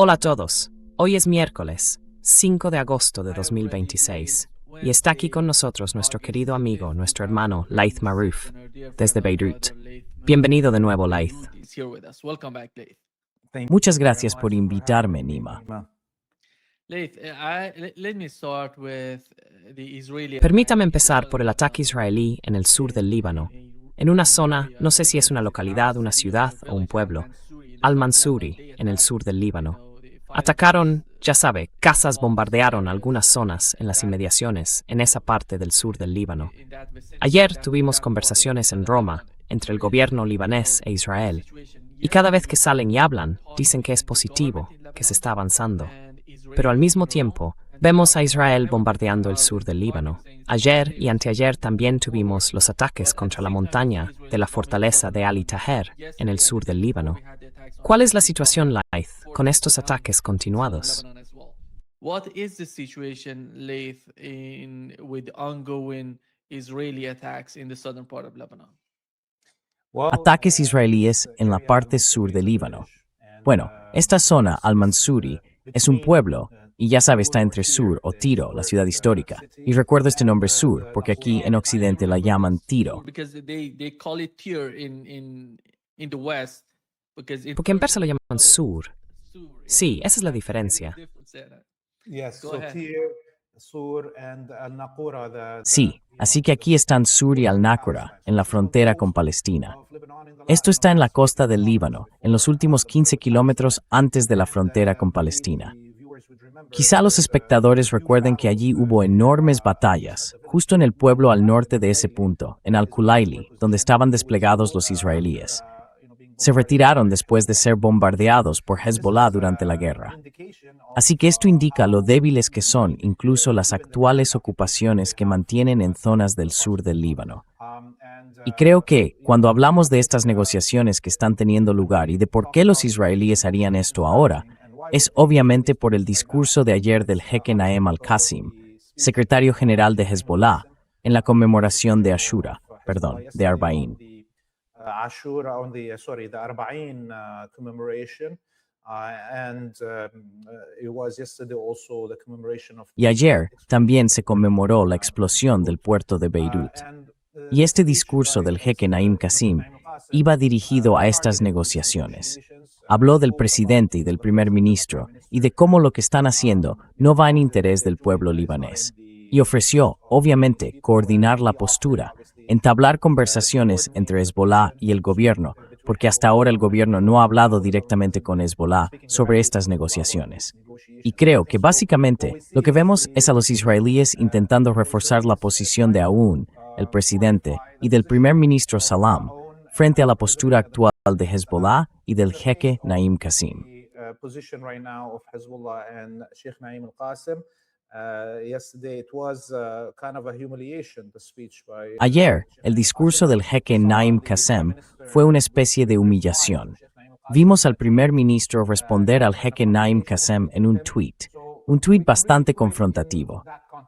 Hola a todos. Hoy es miércoles, 5 de agosto de 2026, y está aquí con nosotros nuestro querido amigo, nuestro hermano Laith Marouf, desde Beirut. Bienvenido de nuevo, Laith. Muchas gracias por invitarme, Nima. Permítame empezar por el ataque israelí en el sur del Líbano, en una zona, no sé si es una localidad, una ciudad o un pueblo, Al-Mansuri, en el sur del Líbano. Atacaron, ya sabe, casas, bombardearon algunas zonas en las inmediaciones, en esa parte del sur del Líbano. Ayer tuvimos conversaciones en Roma entre el gobierno libanés e Israel, y cada vez que salen y hablan, dicen que es positivo, que se está avanzando. Pero al mismo tiempo, vemos a Israel bombardeando el sur del Líbano. Ayer y anteayer también tuvimos los ataques contra la montaña de la fortaleza de Ali Taher, en el sur del Líbano. ¿Cuál es la situación, Laith, con estos ataques continuados? What is the situation, Laith, with ongoing Israeli attacks in the southern part of Lebanon? Ataques israelíes en la parte sur del Líbano. Bueno, esta zona, Al-Mansuri, es un pueblo, y ya sabe, está entre Sur o Tiro, la ciudad histórica. Y recuerdo este nombre Sur, porque aquí en Occidente la llaman Tiro. Because they call it Tyre in the west. Porque en persa lo llaman sur. Sí, esa es la diferencia. Sí, así que aquí están Sur y Al-Naqra, en la frontera con Palestina. Esto está en la costa del Líbano, en los últimos 15 kilómetros antes de la frontera con Palestina. Quizá los espectadores recuerden que allí hubo enormes batallas, justo en el pueblo al norte de ese punto, en Al-Kulaili, donde estaban desplegados los israelíes. Se retiraron después de ser bombardeados por Hezbollah durante la guerra. Así que esto indica lo débiles que son incluso las actuales ocupaciones que mantienen en zonas del sur del Líbano. Y creo que, cuando hablamos de estas negociaciones que están teniendo lugar y de por qué los israelíes harían esto ahora, es obviamente por el discurso de ayer del jeque Naim al-Qassim, secretario general de Hezbollah, en la conmemoración de de Arba'in. Ashura on the Arba'in commemoration, and it was yesterday also the commemoration of. Y ayer también se conmemoró la explosión del puerto de Beirut. Y este discurso del jeque Naim Qassim iba dirigido a estas negociaciones. Habló del presidente y del primer ministro y de cómo lo que están haciendo no va en interés del pueblo libanés. Y ofreció, obviamente, coordinar la postura, entablar conversaciones entre Hezbollah y el gobierno, porque hasta ahora el gobierno no ha hablado directamente con Hezbollah sobre estas negociaciones. Y creo que básicamente lo que vemos es a los israelíes intentando reforzar la posición de Aoun, el presidente, y del primer ministro Salam, frente a la postura actual de Hezbollah y del jeque Naim Qassim. Ayer, el discurso del jeque Naim Qasem fue una especie de humillación. Vimos al primer ministro responder al jeque Naim Qasem en un tuit bastante confrontativo.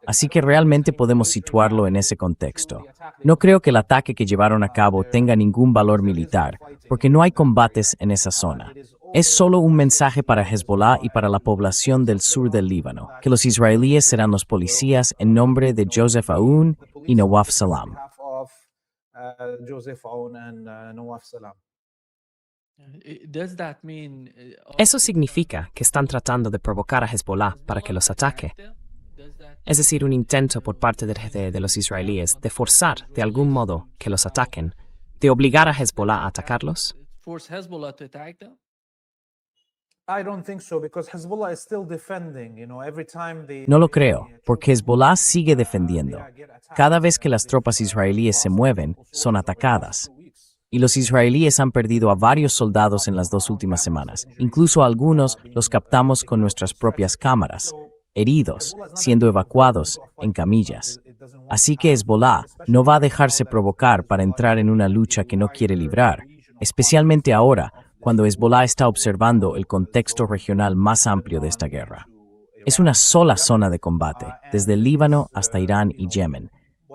Así que realmente podemos situarlo en ese contexto. No creo que el ataque que llevaron a cabo tenga ningún valor militar, porque no hay combates en esa zona. Es solo un mensaje para Hezbollah y para la población del sur del Líbano, que los israelíes serán los policías en nombre de Joseph Aoun y Nawaf Salam. Eso significa que están tratando de provocar a Hezbollah para que los ataque. Es decir, un intento por parte de los israelíes de forzar de algún modo que los ataquen, de obligar a Hezbollah a atacarlos. No lo creo, porque Hezbollah sigue defendiendo. Cada vez que las tropas israelíes se mueven, son atacadas. Y los israelíes han perdido a varios soldados en las 2 últimas semanas. Incluso a algunos los captamos con nuestras propias cámaras, heridos, siendo evacuados en camillas. Así que Hezbollah no va a dejarse provocar para entrar en una lucha que no quiere librar, especialmente ahora, cuando Hezbollah está observando el contexto regional más amplio de esta guerra. Es una sola zona de combate, desde el Líbano hasta Irán y Yemen.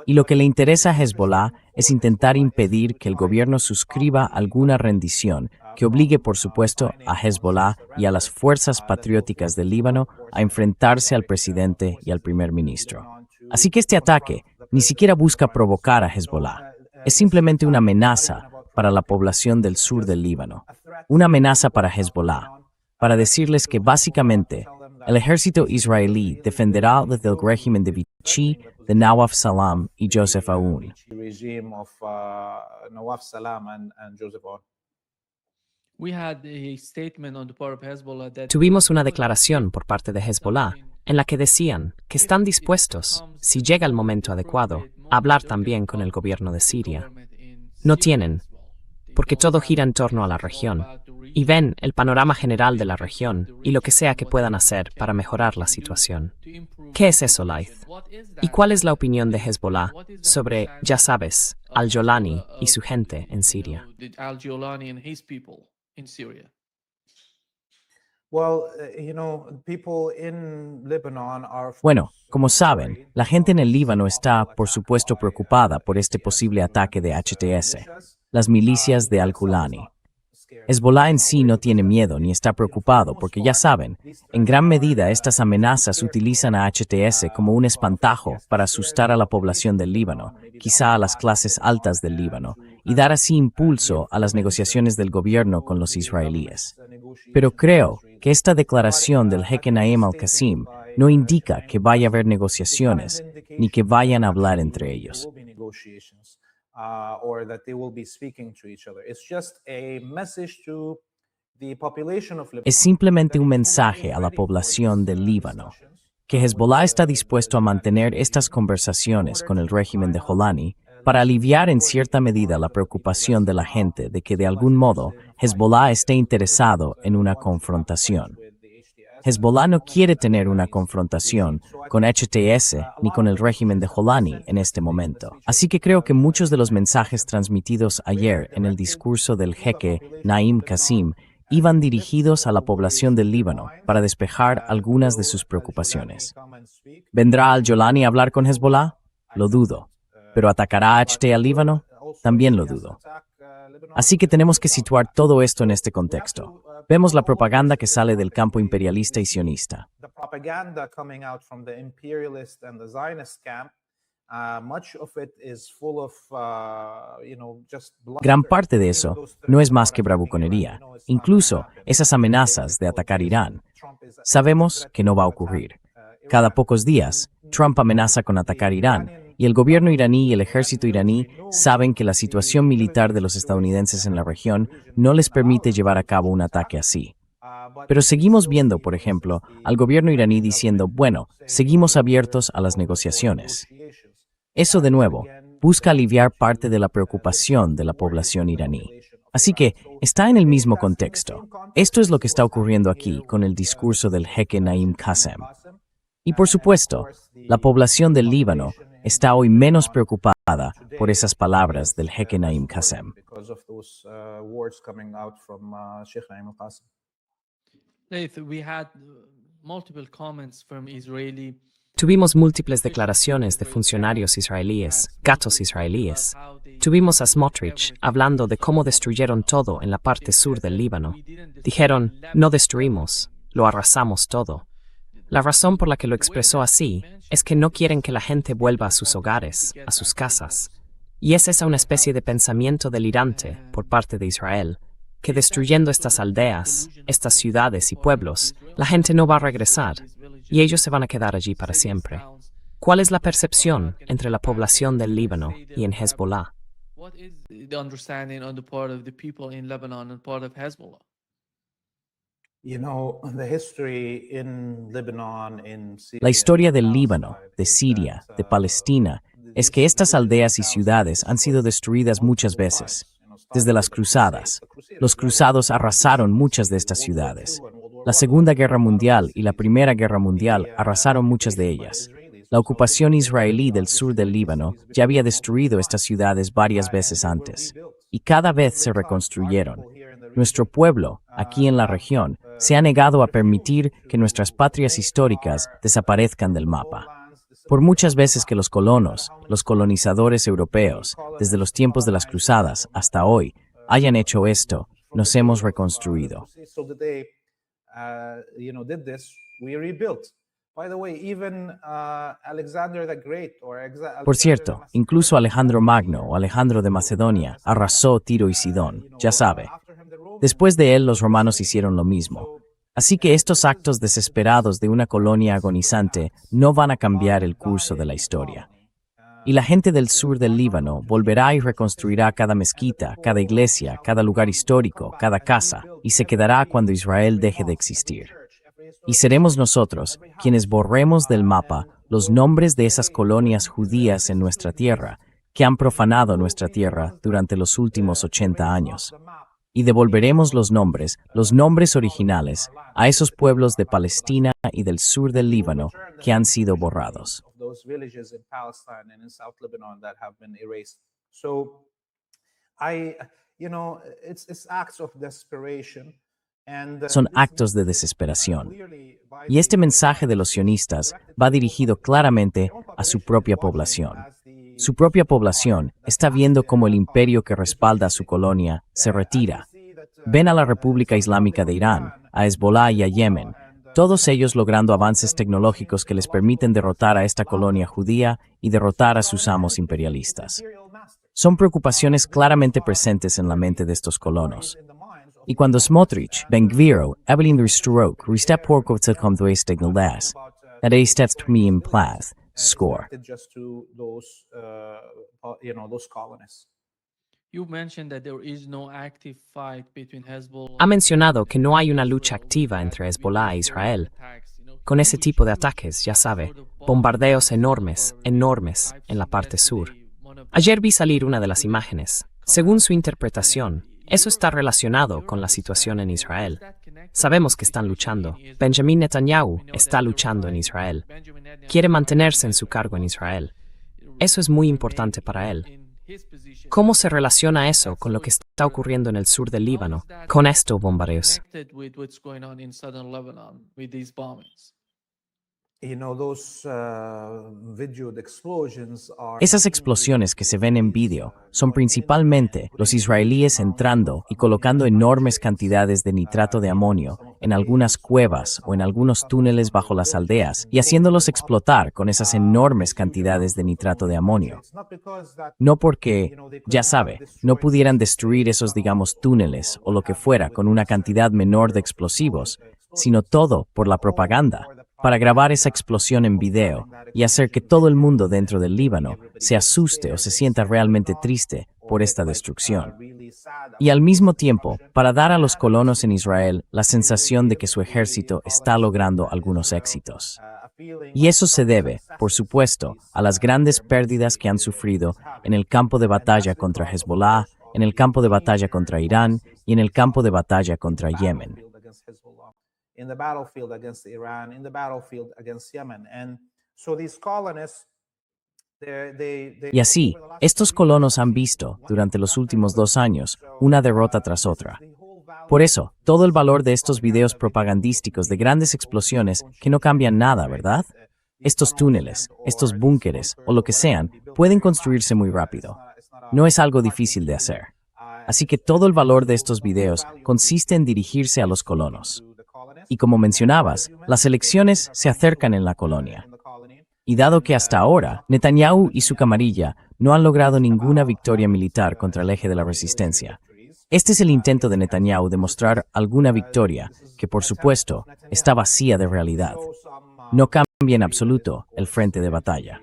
Y lo que le interesa a Hezbollah es intentar impedir que el gobierno suscriba alguna rendición que obligue, por supuesto, a Hezbollah y a las fuerzas patrióticas del Líbano a enfrentarse al presidente y al primer ministro. Así que este ataque ni siquiera busca provocar a Hezbollah. Es simplemente una amenaza para la población del sur del Líbano. Una amenaza para Hezbollah, para decirles que básicamente el ejército israelí defenderá desde el régimen de Vichy, de Nawaf Salam y Joseph Aoun. regime of Nawaf Salam and Joseph Aoun. We had a statement on the part of Hezbollah that Tuvimos una declaración por parte de Hezbollah en la que decían que están dispuestos, si llega el momento adecuado, a hablar también con el gobierno de Siria. No tienen, porque todo gira en torno a la región, y ven el panorama general de la región y lo que sea que puedan hacer para mejorar la situación. ¿Qué es eso, Laith? ¿Y cuál es la opinión de Hezbollah sobre, ya sabes, al-Jolani y su gente en Siria? Al-Jolani and his people in Syria? Well, people in Lebanon are. Bueno, como saben, la gente en el Líbano está, por supuesto, preocupada por este posible ataque de HTS, las milicias de Al-Kulani. Hezbollah en sí no tiene miedo ni está preocupado porque ya saben, en gran medida estas amenazas utilizan a HTS como un espantajo para asustar a la población del Líbano, quizá a las clases altas del Líbano, y dar así impulso a las negociaciones del gobierno con los israelíes. Pero creo que esta declaración del jeque Naim al-Qassim no indica que vaya a haber negociaciones ni que vayan a hablar entre ellos. Or that they will be speaking to each other. It's just a message to the population of Lebanon. Es simplemente un mensaje a la población del Líbano, que Hezbollah está dispuesto a mantener estas conversaciones con el régimen de Jolani para aliviar en cierta medida la preocupación de la gente de que de algún modo Hezbollah esté interesado en una confrontación. Hezbollah no quiere tener una confrontación con HTS ni con el régimen de Jolani en este momento. Así que creo que muchos de los mensajes transmitidos ayer en el discurso del jeque Naim Qassim iban dirigidos a la población del Líbano para despejar algunas de sus preocupaciones. ¿Vendrá al-Jolani a hablar con Hezbollah? Lo dudo. ¿Pero atacará a HT al Líbano? También lo dudo. Así que tenemos que situar todo esto en este contexto. Vemos la propaganda que sale del campo imperialista y sionista. The propaganda coming out from the imperialist and the Zionist camp, much of it is full of, just bluster. Gran parte de eso no es más que bravuconería, incluso esas amenazas de atacar Irán. Sabemos que no va a ocurrir. Cada pocos días, Trump amenaza con atacar Irán, y el gobierno iraní y el ejército iraní saben que la situación militar de los estadounidenses en la región no les permite llevar a cabo un ataque así. Pero seguimos viendo, por ejemplo, al gobierno iraní diciendo, bueno, seguimos abiertos a las negociaciones. Eso, de nuevo, busca aliviar parte de la preocupación de la población iraní. Así que está en el mismo contexto. Esto es lo que está ocurriendo aquí con el discurso del jeque Naim Qasem. Y por supuesto, la población del Líbano está hoy menos preocupada por esas palabras del jeque Naim Qasem. Because of those words coming out from Sheikh Naim al-Qassim. Laith, we had multiple comments from Israeli. Tuvimos múltiples declaraciones de funcionarios israelíes, gatos israelíes. Tuvimos a Smotrich hablando de cómo destruyeron todo en la parte sur del Líbano. Dijeron, no destruimos, lo arrasamos todo. La razón por la que lo expresó así es que no quieren que la gente vuelva a sus hogares, a sus casas. Y es esa una especie de pensamiento delirante por parte de Israel, que destruyendo estas aldeas, estas ciudades y pueblos, la gente no va a regresar, y ellos se van a quedar allí para siempre. ¿Cuál es la percepción entre la población del Líbano y en Hezbollah? What is the understanding on the part of the people in Lebanon and part of Hezbollah? The history in Lebanon, in Syria, La historia del Líbano, de Siria, de Palestina, es que estas aldeas y ciudades han sido destruidas muchas veces. Desde las cruzadas, los cruzados arrasaron muchas de estas ciudades. La Segunda Guerra Mundial y la Primera Guerra Mundial arrasaron muchas de ellas. La ocupación israelí del sur del Líbano ya había destruido estas ciudades varias veces antes, y cada vez se reconstruyeron. Nuestro pueblo, aquí en la región, se ha negado a permitir que nuestras patrias históricas desaparezcan del mapa. Por muchas veces que los colonos, los colonizadores europeos, desde los tiempos de las cruzadas hasta hoy, hayan hecho esto, nos hemos reconstruido. So that they, did this, we rebuilt. By the way, even Alexander the Great or Por cierto, incluso Alejandro Magno o Alejandro de Macedonia arrasó Tiro y Sidón, ya sabe. Después de él, los romanos hicieron lo mismo. Así que estos actos desesperados de una colonia agonizante no van a cambiar el curso de la historia. Y la gente del sur del Líbano volverá y reconstruirá cada mezquita, cada iglesia, cada lugar histórico, cada casa, y se quedará cuando Israel deje de existir. Y seremos nosotros quienes borremos del mapa los nombres de esas colonias judías en nuestra tierra, que han profanado nuestra tierra durante los últimos 80 años. Y devolveremos los nombres originales, a esos pueblos de Palestina y del sur del Líbano que han sido borrados. Son actos de desesperación. Y este mensaje de los sionistas va dirigido claramente a su propia población. Su propia población está viendo cómo el imperio que respalda a su colonia se retira. Ven a la República Islámica de Irán, a Hezbollah y a Yemen, todos ellos logrando avances tecnológicos que les permiten derrotar a esta colonia judía y derrotar a sus amos imperialistas. Son preocupaciones claramente presentes en la mente de estos colonos. Y cuando Smotrich, Ben-Gvir, Evelyn Stroke, Ristep Porkovtselkom Dwestegnalas, Adestetst Miem Plath, Score. Ha mencionado que no hay una lucha activa entre Hezbollah e Israel. Con ese tipo de ataques, ya sabe, bombardeos enormes en la parte sur. Ayer vi salir una de las imágenes. Según su interpretación, eso está relacionado con la situación en Israel. Sabemos que están luchando. Benjamin Netanyahu está luchando en Israel. Quiere mantenerse en su cargo en Israel. Eso es muy importante para él. ¿Cómo se relaciona eso con lo que está ocurriendo en el sur del Líbano, con estos bombardeos? Esas explosiones que se ven en vídeo son principalmente los israelíes entrando y colocando enormes cantidades de nitrato de amonio en algunas cuevas o en algunos túneles bajo las aldeas y haciéndolos explotar con esas enormes cantidades de nitrato de amonio. No porque, ya sabe, no pudieran destruir esos, túneles o lo que fuera con una cantidad menor de explosivos, sino todo por la propaganda, para grabar esa explosión en video y hacer que todo el mundo dentro del Líbano se asuste o se sienta realmente triste por esta destrucción. Y al mismo tiempo, para dar a los colonos en Israel la sensación de que su ejército está logrando algunos éxitos. Y eso se debe, por supuesto, a las grandes pérdidas que han sufrido en el campo de batalla contra Hezbollah, en el campo de batalla contra Irán y en el campo de batalla contra Yemen. In the battlefield against Iran, in the battlefield against Yemen. And so these colonists, Y así, estos colonos han visto, durante los últimos 2 años, una derrota tras otra. Por eso, todo el valor de estos videos propagandísticos de grandes explosiones que no cambian nada, ¿verdad? Estos túneles, estos búnkeres, o lo que sean, pueden construirse muy rápido. No es algo difícil de hacer. Así que todo el valor de estos videos consiste en dirigirse a los colonos. Y como mencionabas, las elecciones se acercan en la colonia. Y dado que hasta ahora, Netanyahu y su camarilla no han logrado ninguna victoria militar contra el eje de la resistencia, este es el intento de Netanyahu de mostrar alguna victoria que, por supuesto, está vacía de realidad. No cambia en absoluto el frente de batalla.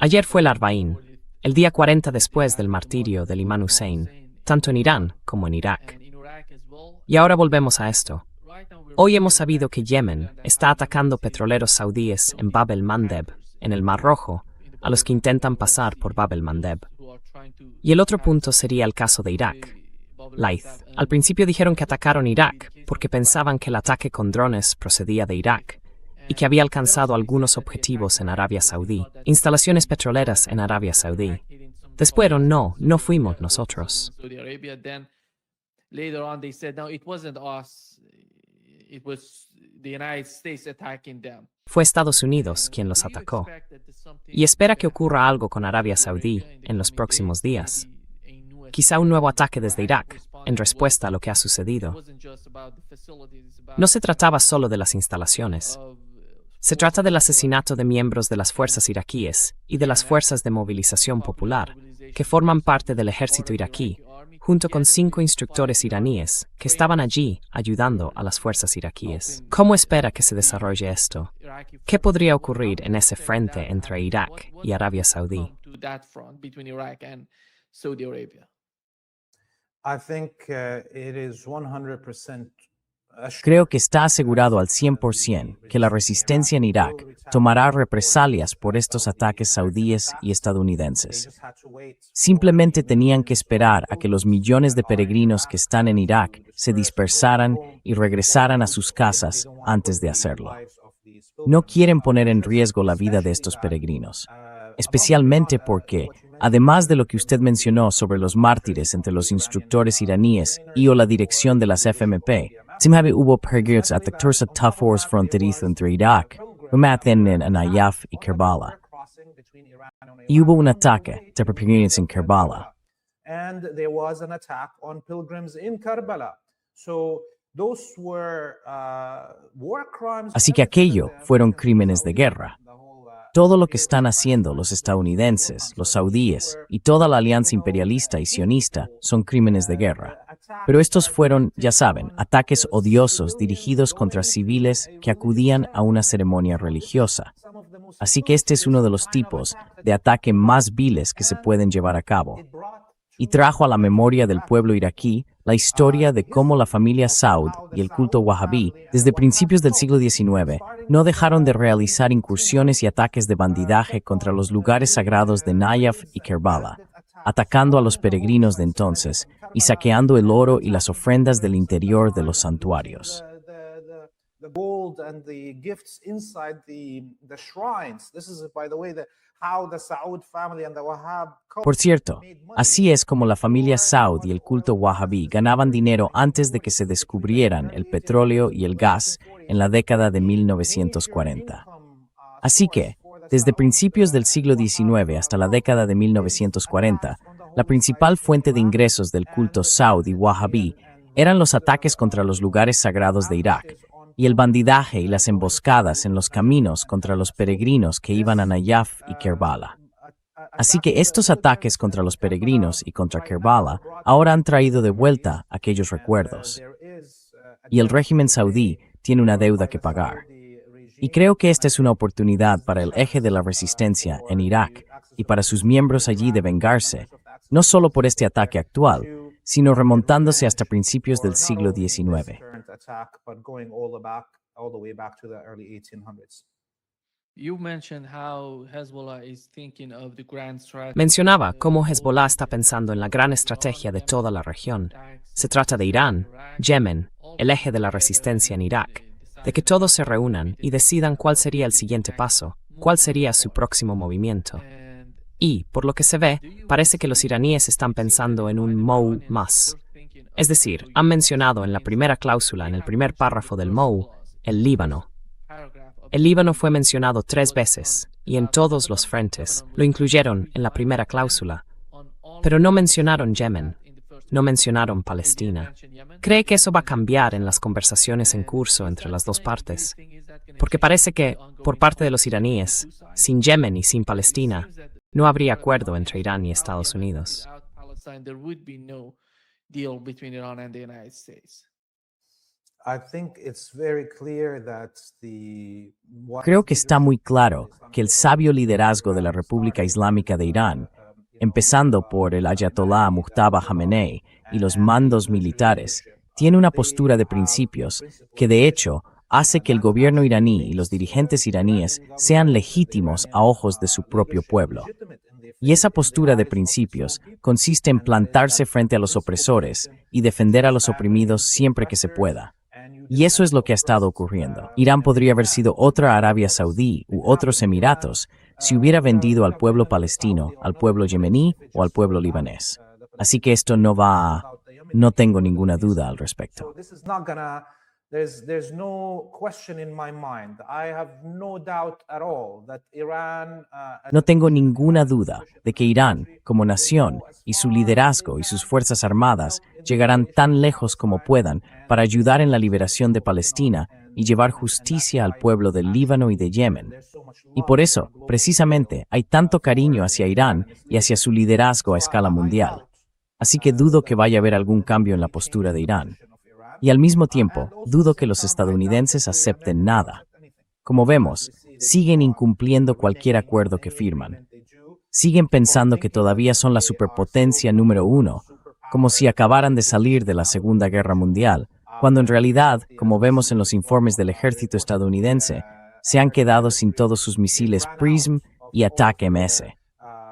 Ayer fue el Arbaín, el día 40 después del martirio del Imam Hussein, tanto en Irán como en Irak. Y ahora volvemos a esto. Hoy hemos sabido que Yemen está atacando petroleros saudíes en Bab el-Mandeb, en el Mar Rojo, a los que intentan pasar por Bab el-Mandeb. Y el otro punto sería el caso de Irak. Laith, al principio dijeron que atacaron Irak porque pensaban que el ataque con drones procedía de Irak y que había alcanzado algunos objetivos en Arabia Saudí, instalaciones petroleras en Arabia Saudí. Después, no fuimos nosotros. it was the United States attacking them. Fue Estados Unidos quien los atacó. Y espera que ocurra algo con Arabia Saudí en los próximos días. Quizá un nuevo ataque desde Irak, en respuesta a lo que ha sucedido. No se trataba solo de las instalaciones. Se trata del asesinato de miembros de las fuerzas iraquíes y de las fuerzas de movilización popular, que forman parte del ejército iraquí, junto con 5 instructores iraníes que estaban allí ayudando a las fuerzas iraquíes. ¿Cómo espera que se desarrolle esto? ¿Qué podría ocurrir en ese frente entre Irak y Arabia Saudí? I think it is 100% Creo que está asegurado al 100% que la resistencia en Irak tomará represalias por estos ataques saudíes y estadounidenses. Simplemente tenían que esperar a que los millones de peregrinos que están en Irak se dispersaran y regresaran a sus casas antes de hacerlo. No quieren poner en riesgo la vida de estos peregrinos, especialmente porque, además de lo que usted mencionó sobre los mártires entre los instructores iraníes y o la dirección de las FMP, hubo peregrinos at the Tursa Tafors fronterizo entre Irak, en Nayaf y Kerbala. Y hubo un ataque de peregrinos en Kerbala. And there was an attack on pilgrims in Karbala. So those were war crimes. Así que aquello fueron crímenes de guerra. Todo lo que están haciendo los estadounidenses, los saudíes y toda la alianza imperialista y sionista son crímenes de guerra. Pero estos fueron, ya saben, ataques odiosos dirigidos contra civiles que acudían a una ceremonia religiosa. Así que este es uno de los tipos de ataque más viles que se pueden llevar a cabo. Y trajo a la memoria del pueblo iraquí la historia de cómo la familia Saud y el culto wahhabí, desde principios del siglo XIX, no dejaron de realizar incursiones y ataques de bandidaje contra los lugares sagrados de Nayaf y Kerbala, atacando a los peregrinos de entonces y saqueando el oro y las ofrendas del interior de los santuarios. The gold and the gifts inside the shrines. This is, by the way, how the Saud family and the Wahhab cult Por cierto, made money. así es como la familia Saud y el culto wahhabí ganaban dinero antes de que se descubrieran el petróleo y el gas en la década de 1940. Así que, desde principios del siglo XIX hasta la década de 1940, la principal fuente de ingresos del culto Saud y wahhabí eran los ataques contra los lugares sagrados de Irak, y el bandidaje y las emboscadas en los caminos contra los peregrinos que iban a Nayaf y Kerbala. Así que estos ataques contra los peregrinos y contra Kerbala ahora han traído de vuelta aquellos recuerdos. Y el régimen saudí tiene una deuda que pagar. Y creo que esta es una oportunidad para el eje de la resistencia en Irak y para sus miembros allí de vengarse, no solo por este ataque actual, sino remontándose hasta principios del siglo XIX. Mencionaba cómo Hezbollah está pensando en la gran estrategia de toda la región. Se trata de Irán, Yemen, el eje de la resistencia en Irak, de que todos se reúnan y decidan cuál sería el siguiente paso, cuál sería su próximo movimiento. Y, por lo que se ve, parece que los iraníes están pensando en un MOU más. Es decir, han mencionado en la primera cláusula, en el primer párrafo del MOU, el Líbano. El Líbano fue mencionado 3 veces, y en todos los frentes lo incluyeron en la primera cláusula. Pero no mencionaron Yemen, no mencionaron Palestina. ¿Cree que eso va a cambiar en las conversaciones en curso entre las dos partes? Porque parece que, por parte de los iraníes, sin Yemen y sin Palestina, no habría acuerdo entre Irán y Estados Unidos. Creo que está muy claro que el sabio liderazgo de la República Islámica de Irán, empezando por el Ayatollah Mujtaba Khamenei y los mandos militares, tiene una postura de principios que, de hecho, hace que el gobierno iraní y los dirigentes iraníes sean legítimos a ojos de su propio pueblo. Y esa postura de principios consiste en plantarse frente a los opresores y defender a los oprimidos siempre que se pueda. Y eso es lo que ha estado ocurriendo. Irán podría haber sido otra Arabia Saudí u otros Emiratos si hubiera vendido al pueblo palestino, al pueblo yemení o al pueblo libanés. Así que esto no tengo ninguna duda al respecto. there's no question in my mind. I have no doubt at all that Iran, No tengo ninguna duda de que Irán, como nación, y su liderazgo y sus fuerzas armadas llegarán tan lejos como puedan para ayudar en la liberación de Palestina y llevar justicia al pueblo del Líbano y de Yemen. Y por eso, precisamente, hay tanto cariño hacia Irán y hacia su liderazgo a escala mundial. Así que dudo que vaya a haber algún cambio en la postura de Irán. Y al mismo tiempo, dudo que los estadounidenses acepten nada. Como vemos, siguen incumpliendo cualquier acuerdo que firman. Siguen pensando que todavía son la superpotencia número uno, como si acabaran de salir de la Segunda Guerra Mundial, cuando en realidad, como vemos en los informes del ejército estadounidense, se han quedado sin todos sus misiles PRISM y ATAC-MS.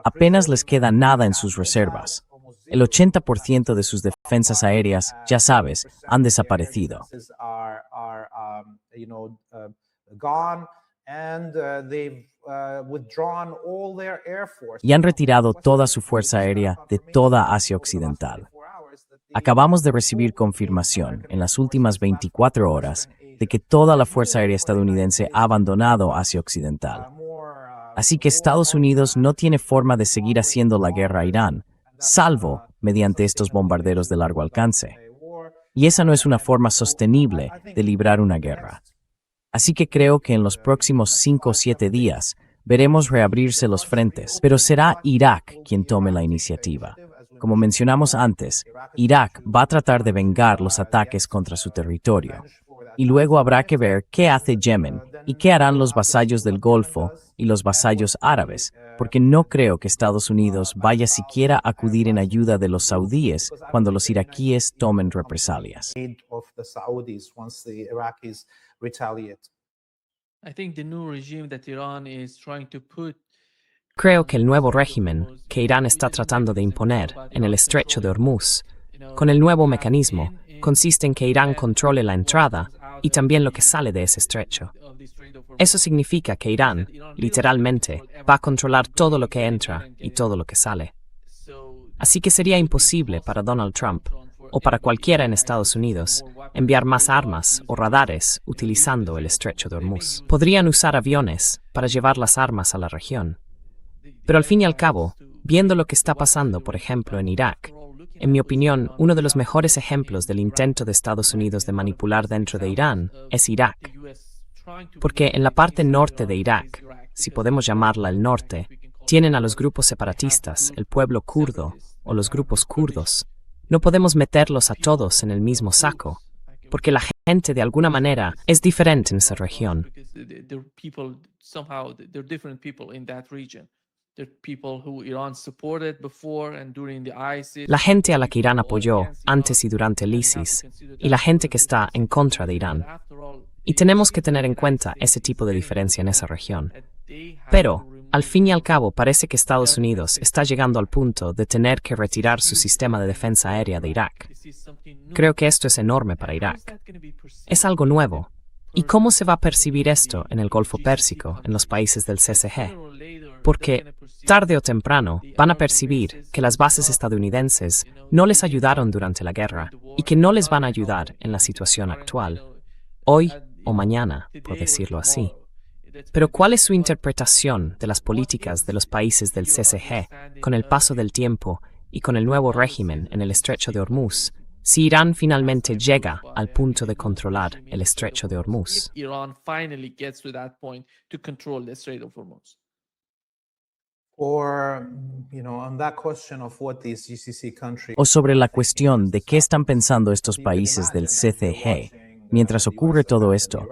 Apenas les queda nada en sus reservas. El 80% de sus defensas aéreas, ya sabes, han desaparecido. Y han retirado toda su fuerza aérea de toda Asia Occidental. Acabamos de recibir confirmación en las últimas 24 horas de que toda la fuerza aérea estadounidense ha abandonado Asia Occidental. Así que Estados Unidos no tiene forma de seguir haciendo la guerra a Irán, salvo mediante estos bombarderos de largo alcance. Y esa no es una forma sostenible de librar una guerra. Así que creo que en los próximos 5 o 7 días veremos reabrirse los frentes, pero será Irak quien tome la iniciativa. Como mencionamos antes, Irak va a tratar de vengar los ataques contra su territorio. Y luego habrá que ver qué hace Yemen y qué harán los vasallos del Golfo y los vasallos árabes, porque no creo que Estados Unidos vaya siquiera a acudir en ayuda de los saudíes cuando los iraquíes tomen represalias. Creo que el nuevo régimen que Irán está tratando de imponer en el estrecho de Hormuz, con el nuevo mecanismo, consiste en que Irán controle la entrada y también lo que sale de ese estrecho. Eso significa que Irán, literalmente, va a controlar todo lo que entra y todo lo que sale. Así que sería imposible para Donald Trump, o para cualquiera en Estados Unidos, enviar más armas o radares utilizando el estrecho de Hormuz. Podrían usar aviones para llevar las armas a la región. Pero al fin y al cabo, viendo lo que está pasando, por ejemplo, en Irak, en mi opinión, uno de los mejores ejemplos del intento de Estados Unidos de manipular dentro de Irán es Irak. Porque en la parte norte de Irak, si podemos llamarla el norte, tienen a los grupos separatistas, el pueblo kurdo o los grupos kurdos. No podemos meterlos a todos en el mismo saco, porque la gente de alguna manera es diferente en esa región. La gente a la que Irán apoyó antes y durante el ISIS, y la gente que está en contra de Irán. Y tenemos que tener en cuenta ese tipo de diferencia en esa región. Pero, al fin y al cabo, parece que Estados Unidos está llegando al punto de tener que retirar su sistema de defensa aérea de Irak. Creo que esto es enorme para Irak. Es algo nuevo. ¿Y cómo se va a percibir esto en el Golfo Pérsico, en los países del CSG? Porque, tarde o temprano, van a percibir que las bases estadounidenses no les ayudaron durante la guerra y que no les van a ayudar en la situación actual. Hoy o mañana, por decirlo así. Pero ¿cuál es su interpretación de las políticas de los países del CSG con el paso del tiempo y con el nuevo régimen en el estrecho de Hormuz, si Irán finalmente llega al punto de controlar el estrecho de Hormuz? O sobre la cuestión de qué están pensando estos países del CCG mientras ocurre todo esto,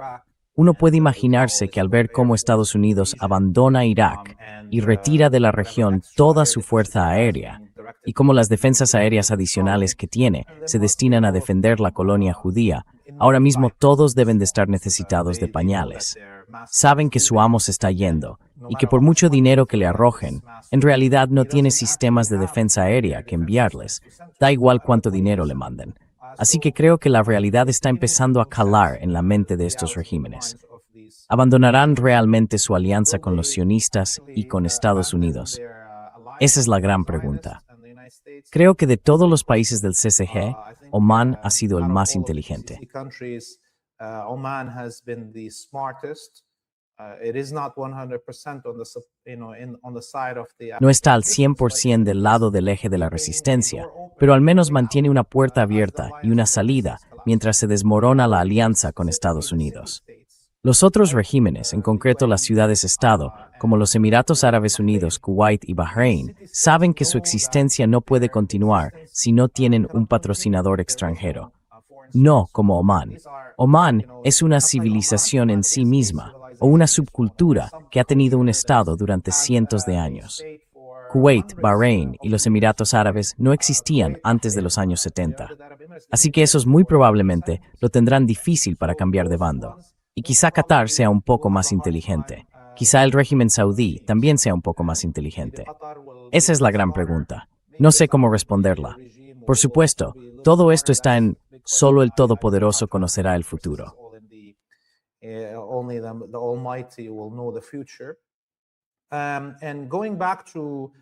uno puede imaginarse que al ver cómo Estados Unidos abandona Irak y retira de la región toda su fuerza aérea, y cómo las defensas aéreas adicionales que tiene se destinan a defender la colonia judía, ahora mismo todos deben de estar necesitados de pañales. Saben que su amo se está yendo, y que por mucho dinero que le arrojen, en realidad no tiene sistemas de defensa aérea que enviarles, da igual cuánto dinero le manden. Así que creo que la realidad está empezando a calar en la mente de estos regímenes. ¿Abandonarán realmente su alianza con los sionistas y con Estados Unidos? Esa es la gran pregunta. Creo que de todos los países del CCG, Omán ha sido el más inteligente. Oman has been the smartest. It is not 100% on the, on the side of the. No está al 100% del lado del eje de la resistencia, pero al menos mantiene una puerta abierta y una salida mientras se desmorona la alianza con Estados Unidos. Los otros regímenes, en concreto las ciudades-estado, como los Emiratos Árabes Unidos, Kuwait y Bahrein, saben que su existencia no puede continuar si no tienen un patrocinador extranjero. No como Omán. Omán es una civilización en sí misma, o una subcultura que ha tenido un estado durante cientos de años. Kuwait, Bahrein y los Emiratos Árabes no existían antes de los años 70. Así que esos muy probablemente lo tendrán difícil para cambiar de bando. Y quizá Qatar sea un poco más inteligente. Quizá el régimen saudí también sea un poco más inteligente. Esa es la gran pregunta. No sé cómo responderla. Por supuesto, todo esto está en solo el Todopoderoso conocerá el futuro. Only the Almighty will know the future. And going back to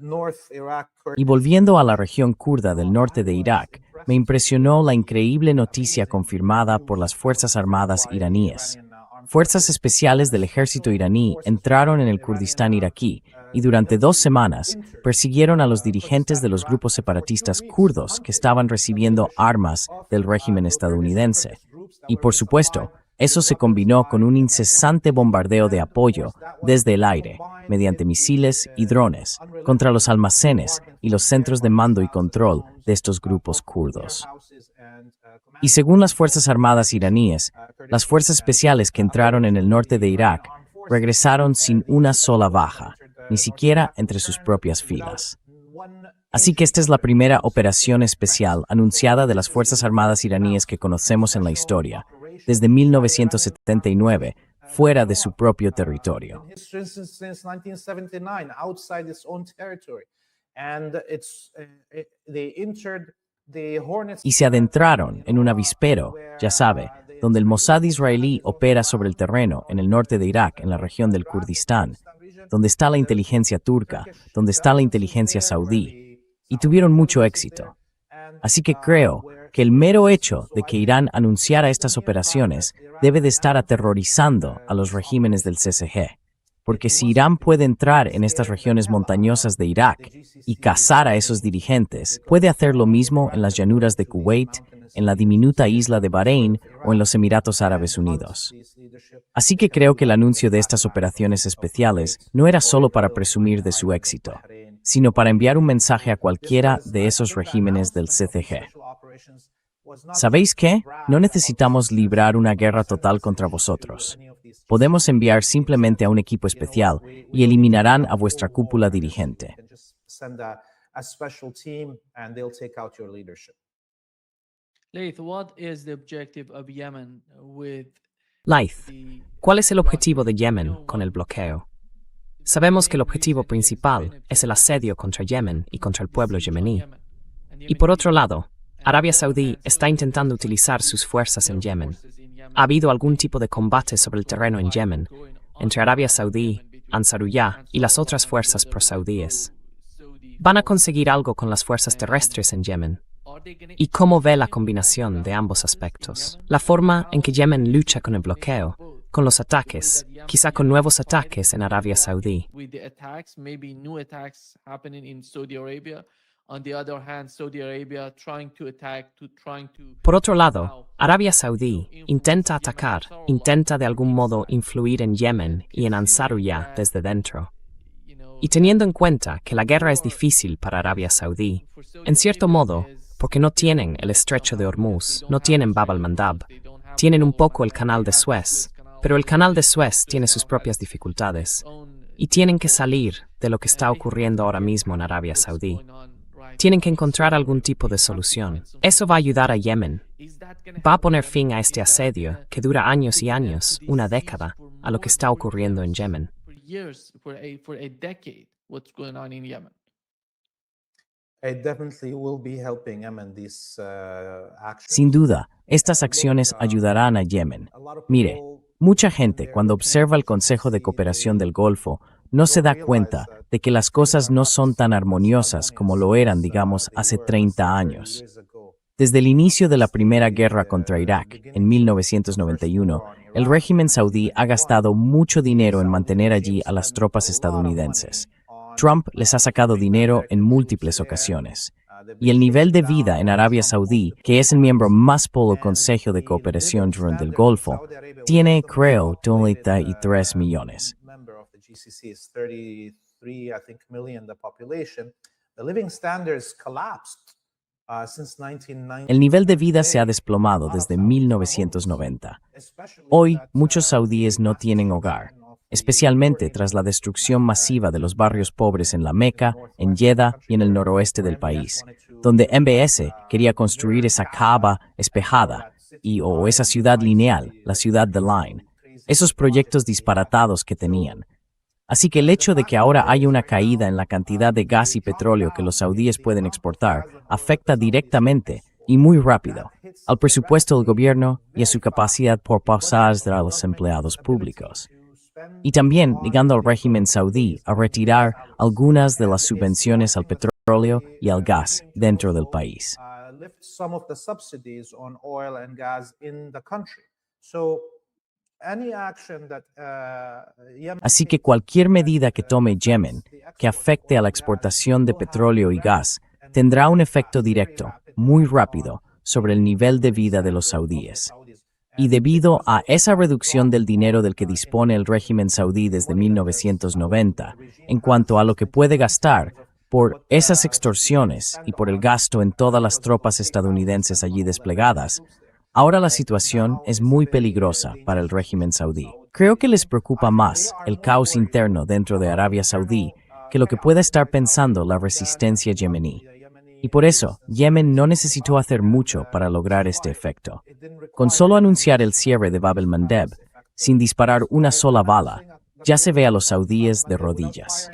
North Iraq. Y volviendo a la región kurda del norte de Irak, me impresionó la increíble noticia confirmada por las Fuerzas Armadas iraníes. Fuerzas especiales del ejército iraní entraron en el Kurdistán iraquí y durante 2 semanas persiguieron a los dirigentes de los grupos separatistas kurdos que estaban recibiendo armas del régimen estadounidense. Y por supuesto, eso se combinó con un incesante bombardeo de apoyo desde el aire, mediante misiles y drones, contra los almacenes y los centros de mando y control de estos grupos kurdos. Y según las Fuerzas Armadas iraníes, las fuerzas especiales que entraron en el norte de Irak regresaron sin una sola baja, ni siquiera entre sus propias filas. Así que esta es la primera operación especial anunciada de las Fuerzas Armadas iraníes que conocemos en la historia, desde 1979, fuera de su propio territorio. Y se adentraron en un avispero, ya sabe, donde el Mossad israelí opera sobre el terreno en el norte de Irak, en la región del Kurdistán, donde está la inteligencia turca, donde está la inteligencia saudí, y tuvieron mucho éxito. Así que creo que el mero hecho de que Irán anunciara estas operaciones debe de estar aterrorizando a los regímenes del CCG. Porque si Irán puede entrar en estas regiones montañosas de Irak y cazar a esos dirigentes, puede hacer lo mismo en las llanuras de Kuwait, en la diminuta isla de Bahrein o en los Emiratos Árabes Unidos. Así que creo que el anuncio de estas operaciones especiales no era solo para presumir de su éxito, sino para enviar un mensaje a cualquiera de esos regímenes del CCG. ¿Sabéis qué? No necesitamos librar una guerra total contra vosotros. Podemos enviar simplemente a un equipo especial y eliminarán a vuestra cúpula dirigente. Laith, what is the objective of Yemen with Laith, ¿cuál es el objetivo de Yemen con el bloqueo? Sabemos que el objetivo principal es el asedio contra Yemen y contra el pueblo yemení. Y por otro lado, Arabia Saudí está intentando utilizar sus fuerzas en Yemen. ¿Ha habido algún tipo de combate sobre el terreno en Yemen entre Arabia Saudí, Ansarullah y las otras fuerzas pro-saudíes? ¿Van a conseguir algo con las fuerzas terrestres en Yemen? ¿Y cómo ve la combinación de ambos aspectos? La forma en que Yemen lucha con el bloqueo, con los ataques, quizá con nuevos ataques en Arabia Saudí. Por otro lado, Arabia Saudí intenta atacar, intenta de algún modo influir en Yemen y en Ansarullah desde dentro. Y teniendo en cuenta que la guerra es difícil para Arabia Saudí, en cierto modo, porque no tienen el estrecho de Hormuz, no tienen Bab al-Mandab, tienen un poco el canal de Suez, pero el canal de Suez tiene sus propias dificultades, y tienen que salir de lo que está ocurriendo ahora mismo en Arabia Saudí. Tienen que encontrar algún tipo de solución. Eso va a ayudar a Yemen. Va a poner fin a este asedio que dura años y años, una década, a lo que está ocurriendo en Yemen. Sin duda, estas acciones ayudarán a Yemen. Mire, mucha gente, cuando observa el Consejo de Cooperación del Golfo, no se da cuenta de que las cosas no son tan armoniosas como lo eran, digamos, hace 30 años. Desde el inicio de la Primera Guerra contra Irak, en 1991, el régimen saudí ha gastado mucho dinero en mantener allí a las tropas estadounidenses. Trump les ha sacado dinero en múltiples ocasiones. Y el nivel de vida en Arabia Saudí, que es el miembro más polo del Consejo de Cooperación durante el Golfo, tiene, creo, 33 millones. El nivel de vida se ha desplomado desde 1990. Hoy, muchos saudíes no tienen hogar, especialmente tras la destrucción masiva de los barrios pobres en la Meca, en Jeddah y en el noroeste del país, donde MBS quería construir esa Kaaba espejada o esa ciudad lineal, la ciudad de Line, esos proyectos disparatados que tenían. Así que el hecho de que ahora haya una caída en la cantidad de gas y petróleo que los saudíes pueden exportar afecta directamente y muy rápido al presupuesto del gobierno y a su capacidad por pagar a los empleados públicos. Y también ligando al régimen saudí a retirar algunas de las subvenciones al petróleo y al gas dentro del país. Así que cualquier medida que tome Yemen que afecte a la exportación de petróleo y gas tendrá un efecto directo, muy rápido, sobre el nivel de vida de los saudíes. Y debido a esa reducción del dinero del que dispone el régimen saudí desde 1990, en cuanto a lo que puede gastar por esas extorsiones y por el gasto en todas las tropas estadounidenses allí desplegadas, ahora la situación es muy peligrosa para el régimen saudí. Creo que les preocupa más el caos interno dentro de Arabia Saudí que lo que pueda estar pensando la resistencia yemení. Y por eso, Yemen no necesitó hacer mucho para lograr este efecto. Con solo anunciar el cierre de Bab el-Mandeb, sin disparar una sola bala, ya se ve a los saudíes de rodillas.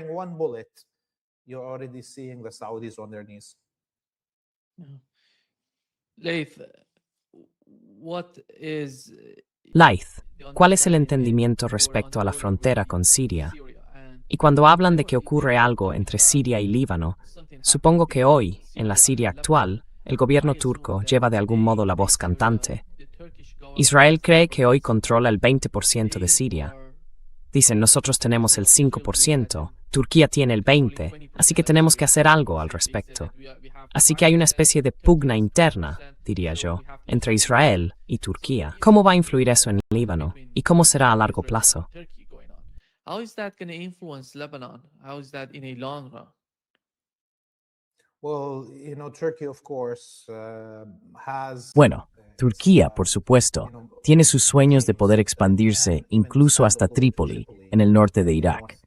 Laith, ¿cuál es el entendimiento respecto a la frontera con Siria? Y cuando hablan de que ocurre algo entre Siria y Líbano, supongo que hoy, en la Siria actual, el gobierno turco lleva de algún modo la voz cantante. Israel cree que hoy controla el 20% de Siria. Dicen, nosotros tenemos el 5%, Turquía tiene el 20%, así que tenemos que hacer algo al respecto. Así que hay una especie de pugna interna, diría yo, entre Israel y Turquía. ¿Cómo va a influir eso en Líbano? ¿Y cómo será a largo plazo? How is that going to influence Lebanon? How is that in a long run? Bueno, Turquía, por supuesto, tiene sus sueños de poder expandirse incluso hasta Trípoli, en el norte de Irak.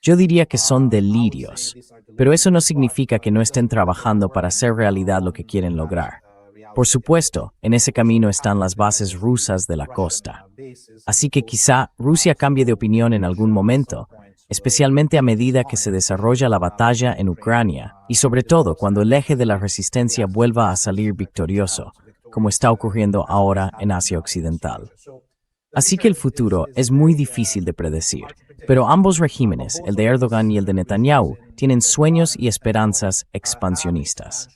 Yo diría que son delirios, pero eso no significa que no estén trabajando para hacer realidad lo que quieren lograr. Por supuesto, en ese camino están las bases rusas de la costa. Así que quizá Rusia cambie de opinión en algún momento, especialmente a medida que se desarrolla la batalla en Ucrania y sobre todo cuando el eje de la resistencia vuelva a salir victorioso, como está ocurriendo ahora en Asia Occidental. Así que el futuro es muy difícil de predecir, pero ambos regímenes, el de Erdogan y el de Netanyahu, tienen sueños y esperanzas expansionistas.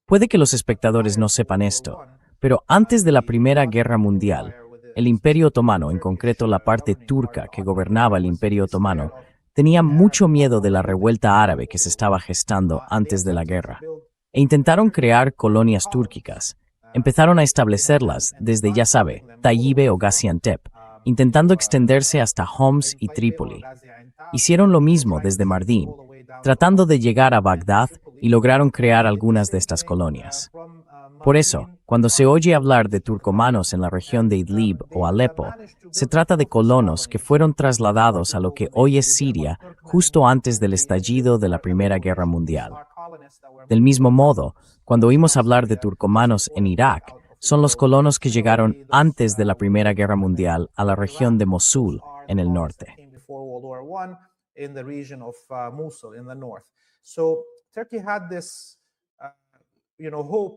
Puede que los espectadores no sepan esto, pero antes de la Primera Guerra Mundial, el Imperio Otomano, en concreto la parte turca que gobernaba el Imperio Otomano, tenía mucho miedo de la revuelta árabe que se estaba gestando antes de la guerra, e intentaron crear colonias túrquicas. Empezaron a establecerlas desde, ya sabe, Tayibe o Gaziantep, intentando extenderse hasta Homs y Trípoli. Hicieron lo mismo desde Mardin, tratando de llegar a Bagdad y lograron crear algunas de estas colonias. Por eso, cuando se oye hablar de turcomanos en la región de Idlib o Alepo, se trata de colonos que fueron trasladados a lo que hoy es Siria justo antes del estallido de la Primera Guerra Mundial. Del mismo modo, cuando oímos hablar de turcomanos en Irak, son los colonos que llegaron antes de la Primera Guerra Mundial a la región de Mosul, en el norte.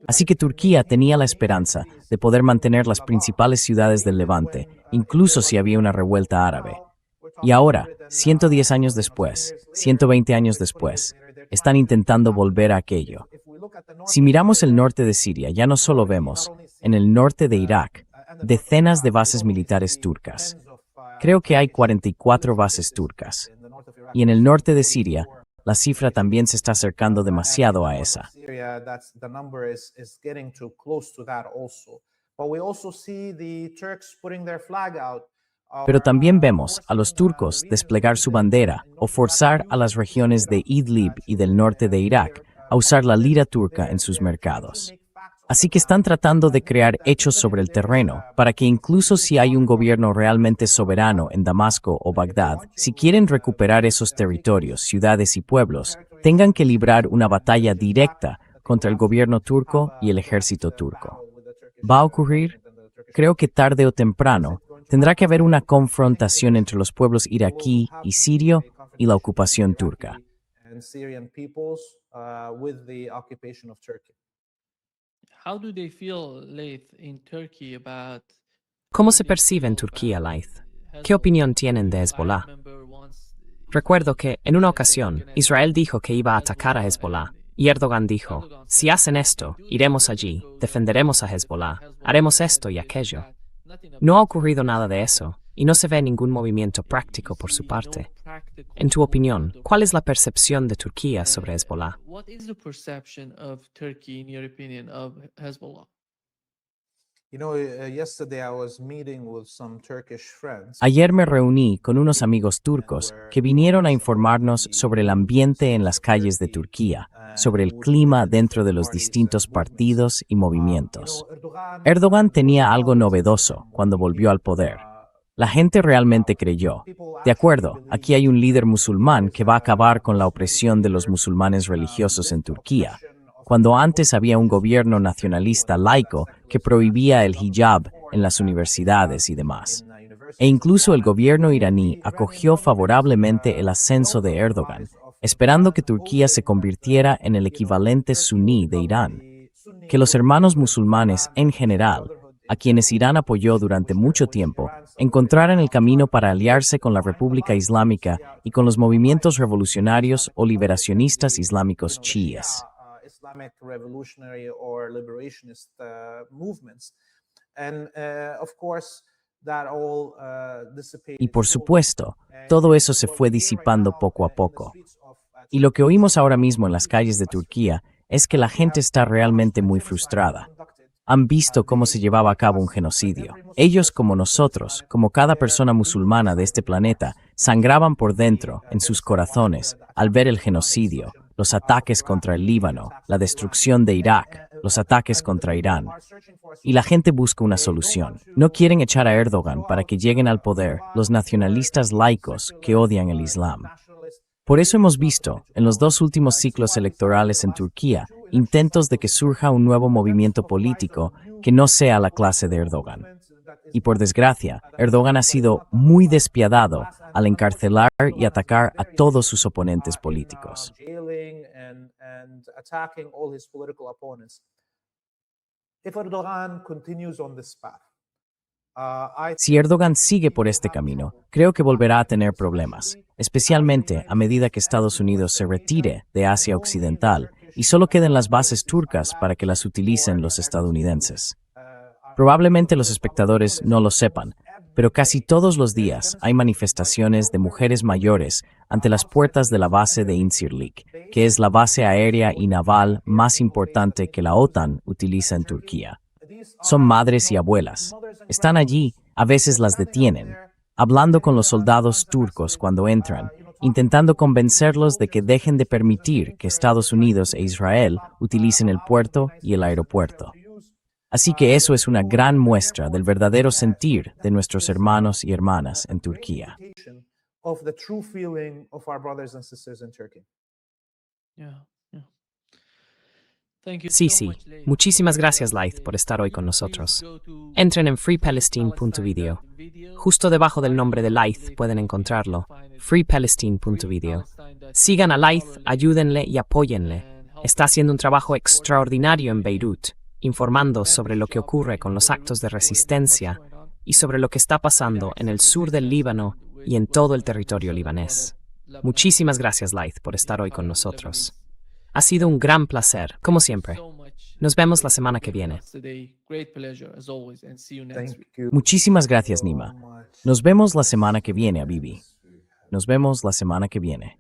Así que Turquía tenía la esperanza de poder mantener las principales ciudades del Levante, incluso si había una revuelta árabe. Y ahora, 110 años después, 120 años después, están intentando volver a aquello. Si miramos el norte de Siria, ya no solo vemos, en el norte de Irak, decenas de bases militares turcas. Creo que hay 44 bases turcas. Y en el norte de Siria, la cifra también se está acercando demasiado a esa. Pero también vemos a los turcos desplegar su bandera o forzar a las regiones de Idlib y del norte de Irak a usar la lira turca en sus mercados. Así que están tratando de crear hechos sobre el terreno para que incluso si hay un gobierno realmente soberano en Damasco o Bagdad, si quieren recuperar esos territorios, ciudades y pueblos, tengan que librar una batalla directa contra el gobierno turco y el ejército turco. ¿Va a ocurrir? Creo que tarde o temprano tendrá que haber una confrontación entre los pueblos iraquí y sirio y la ocupación turca. How do they feel, Laith, in Turkey about ¿Cómo se percibe en Turquía, Laith? ¿Qué opinión tienen de Hezbollah? Recuerdo que, en una ocasión, Israel dijo que iba a atacar a Hezbollah, y Erdogan dijo, si hacen esto, iremos allí, defenderemos a Hezbollah, haremos esto y aquello. No ha ocurrido nada de eso, y no se ve ningún movimiento práctico por su parte. En tu opinión, ¿cuál es la percepción de Turquía sobre Hezbollah? What is the perception of Turkey, in your opinion, of Hezbollah? Yesterday I was meeting with some Turkish friends. Ayer me reuní con unos amigos turcos que vinieron a informarnos sobre el ambiente en las calles de Turquía, sobre el clima dentro de los distintos partidos y movimientos. Erdogan tenía algo novedoso cuando volvió al poder. La gente realmente creyó. De acuerdo, aquí hay un líder musulmán que va a acabar con la opresión de los musulmanes religiosos en Turquía, cuando antes había un gobierno nacionalista laico que prohibía el hijab en las universidades y demás. E incluso el gobierno iraní acogió favorablemente el ascenso de Erdogan, esperando que Turquía se convirtiera en el equivalente suní de Irán, que los hermanos musulmanes en general, a quienes Irán apoyó durante mucho tiempo, encontraran el camino para aliarse con la República Islámica y con los movimientos revolucionarios o liberacionistas islámicos chiíes. Islamic revolutionary or liberationist movements. And of course, that all dissipated. Y por supuesto, todo eso se fue disipando poco a poco. Y lo que oímos ahora mismo en las calles de Turquía es que la gente está realmente muy frustrada. Han visto cómo se llevaba a cabo un genocidio. Ellos, como nosotros, como cada persona musulmana de este planeta, sangraban por dentro, en sus corazones, al ver el genocidio, los ataques contra el Líbano, la destrucción de Irak, los ataques contra Irán. Y la gente busca una solución. No quieren echar a Erdogan para que lleguen al poder los nacionalistas laicos que odian el Islam. Por eso hemos visto, en los 2 últimos ciclos electorales en Turquía, intentos de que surja un nuevo movimiento político que no sea la clase de Erdogan. Y por desgracia, Erdogan ha sido muy despiadado al encarcelar y atacar a todos sus oponentes políticos. Si Erdogan sigue por este camino, creo que volverá a tener problemas, especialmente a medida que Estados Unidos se retire de Asia Occidental y solo queden las bases turcas para que las utilicen los estadounidenses. Probablemente los espectadores no lo sepan, pero casi todos los días hay manifestaciones de mujeres mayores ante las puertas de la base de Incirlik, que es la base aérea y naval más importante que la OTAN utiliza en Turquía. Son madres y abuelas. Están allí, a veces las detienen, hablando con los soldados turcos cuando entran, intentando convencerlos de que dejen de permitir que Estados Unidos e Israel utilicen el puerto y el aeropuerto. Así que eso es una gran muestra del verdadero sentir de nuestros hermanos y hermanas en Turquía. Sí, sí. Muchísimas gracias, Laith, por estar hoy con nosotros. Entren en freepalestine.video. Justo debajo del nombre de Laith pueden encontrarlo, freepalestine.video. Sigan a Laith, ayúdenle y apóyenle. Está haciendo un trabajo extraordinario en Beirut, informando sobre lo que ocurre con los actos de resistencia y sobre lo que está pasando en el sur del Líbano y en todo el territorio libanés. Muchísimas gracias, Laith, por estar hoy con nosotros. Ha sido un gran placer, como siempre. Nos vemos la semana que viene. Thank you Muchísimas gracias, so Nima. much. Nos vemos la semana que viene, Abibi. Nos vemos la semana que viene.